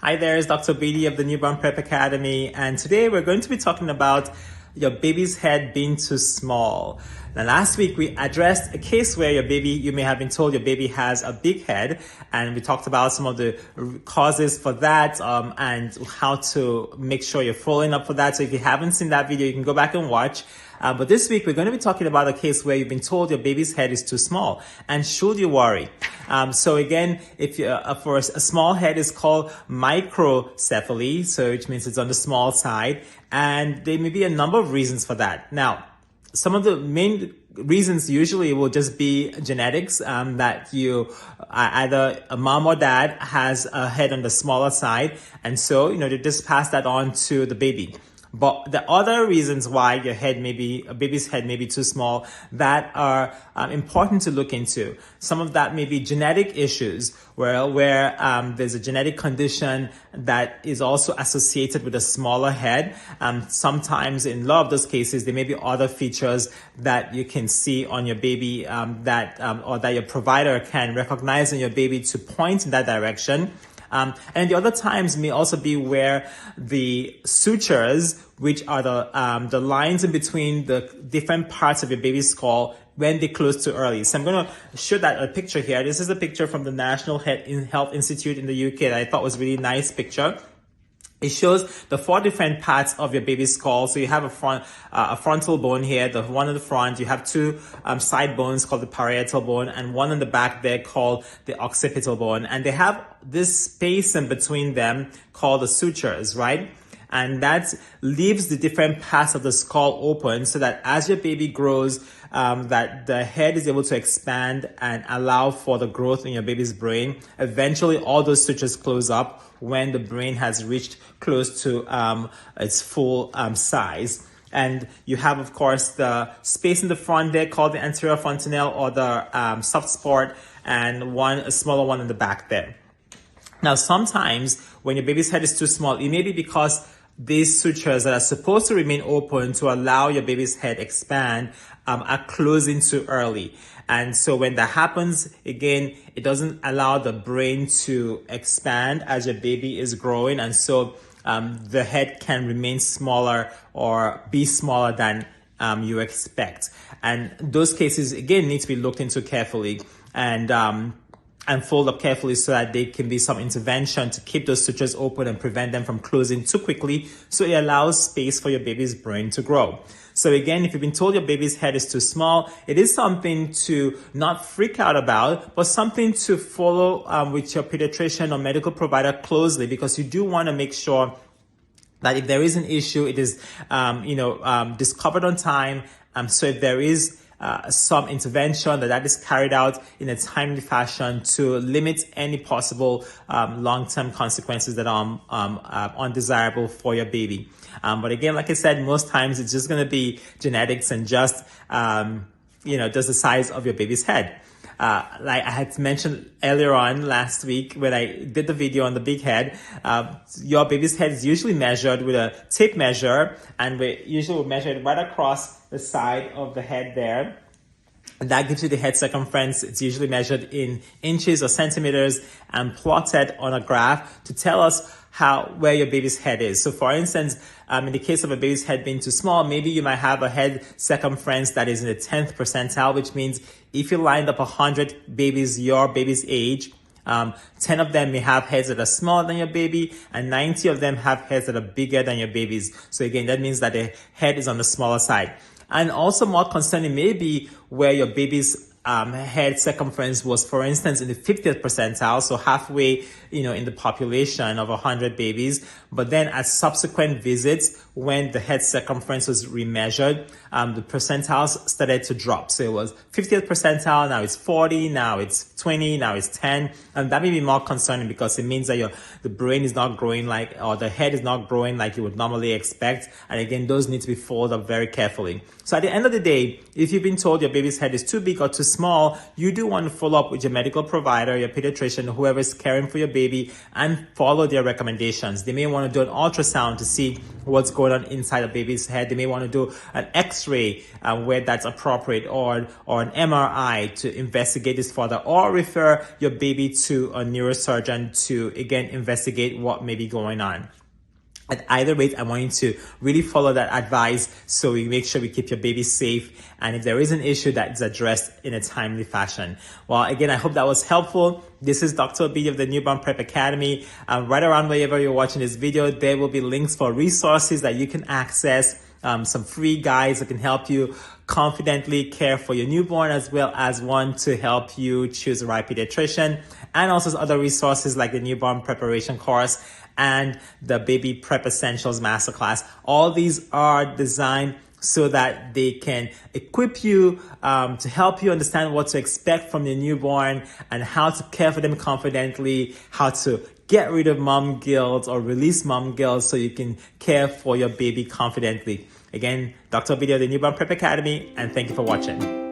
Hi there, it's Dr. Beatty of the Newborn Prep Academy, and today we're going to be talking about your baby's head being too small. Now, last week we addressed a case where you may have been told your baby has a big head, and we talked about some of the causes for that and how to make sure you're following up for that. So if you haven't seen that video, you can go back and watch. But this week we're going to be talking about a case where you've been told your baby's head is too small, and should you worry? So again, if you for a small head is called microcephaly, so which means it's on the small side, and there may be a number of reasons for that. Now, some of the main reasons usually will just be genetics, that you either a mom or dad has a head on the smaller side, and so they just pass that on to the baby. But the other reasons why a baby's head may be too small that are important to look into. Some of that may be genetic issues, where there's a genetic condition that is also associated with a smaller head. Sometimes in a lot of those cases, there may be other features that you can see on your baby or that your provider can recognize in your baby to point in that direction. And the other times may also be where the sutures, which are the lines in between the different parts of your baby's skull, when they close too early. So I'm going to show that a picture here. This is a picture from the National Health Institute in the UK that I thought was a really nice picture. It shows the 4 different parts of your baby's skull. So you have a frontal bone here, the one in the front. You have 2 side bones called the parietal bone, and one in the back there called the occipital bone. And they have this space in between them called the sutures, right? And that leaves the different parts of the skull open so that as your baby grows, that the head is able to expand and allow for the growth in your baby's brain. Eventually, all those sutures close up when the brain has reached close to its full size. And you have, of course, the space in the front there called the anterior fontanelle, or the soft spot, and a smaller one in the back there. Now, sometimes when your baby's head is too small, it may be because these sutures that are supposed to remain open to allow your baby's head expand are closing too early. And so when that happens, again, it doesn't allow the brain to expand as your baby is growing. And so the head can remain smaller or be smaller than you expect. And those cases, again, need to be looked into carefully and fold up carefully so that there can be some intervention to keep those sutures open and prevent them from closing too quickly, so it allows space for your baby's brain to grow. So again, if you've been told your baby's head is too small, it is something to not freak out about, but something to follow with your pediatrician or medical provider closely, because you do want to make sure that if there is an issue, it is discovered on time. So if there is some intervention that is carried out in a timely fashion to limit any possible long-term consequences that are undesirable for your baby. But again, like I said, most times it's just going to be genetics and just the size of your baby's head. Like I had mentioned earlier on last week when I did the video on the big head, your baby's head is usually measured with a tape measure, and we usually measure it right across the side of the head there. And that gives you the head circumference. It's usually measured in inches or centimeters and plotted on a graph to tell us where your baby's head is. So for instance, in the case of a baby's head being too small, maybe you might have a head circumference that is in the 10th percentile, which means if you lined up 100 babies your baby's age, 10 of them may have heads that are smaller than your baby, and 90 of them have heads that are bigger than your baby's. So again, that means that the head is on the smaller side. And also more concerning may be where your baby's head circumference was, for instance, in the 50th percentile, so halfway, in the population of 100 babies. But then at subsequent visits, when the head circumference was remeasured, the percentiles started to drop. So it was 50th percentile, now it's 40, now it's 20, now it's 10. And that may be more concerning because it means that the brain is not growing or the head is not growing like you would normally expect. And again, those need to be folded up very carefully. So at the end of the day, if you've been told your baby's head is too big or too small, you do want to follow up with your medical provider, your pediatrician, whoever is caring for your baby, and follow their recommendations. They may want to do an ultrasound to see what's going on inside a baby's head. They may want to do an x-ray where that's appropriate, or an MRI to investigate this further, or refer your baby to a neurosurgeon to again investigate what may be going on. At either rate, I want you to really follow that advice so we make sure we keep your baby safe, and if there is an issue, that is addressed in a timely fashion. Well, again, I hope that was helpful. This is Dr. Obidi of the Newborn Prep Academy. Right around wherever you're watching this video, there will be links for resources that you can access, some free guides that can help you confidently care for your newborn, as well as one to help you choose the right pediatrician, and also other resources like the newborn preparation course and the baby prep essentials masterclass. All these are designed so that they can equip you to help you understand what to expect from your newborn and how to care for them confidently, how to get rid of mom guilt or release mom guilt so you can care for your baby confidently. Again, Dr. Obidi of the Newborn Prep Academy, and thank you for watching.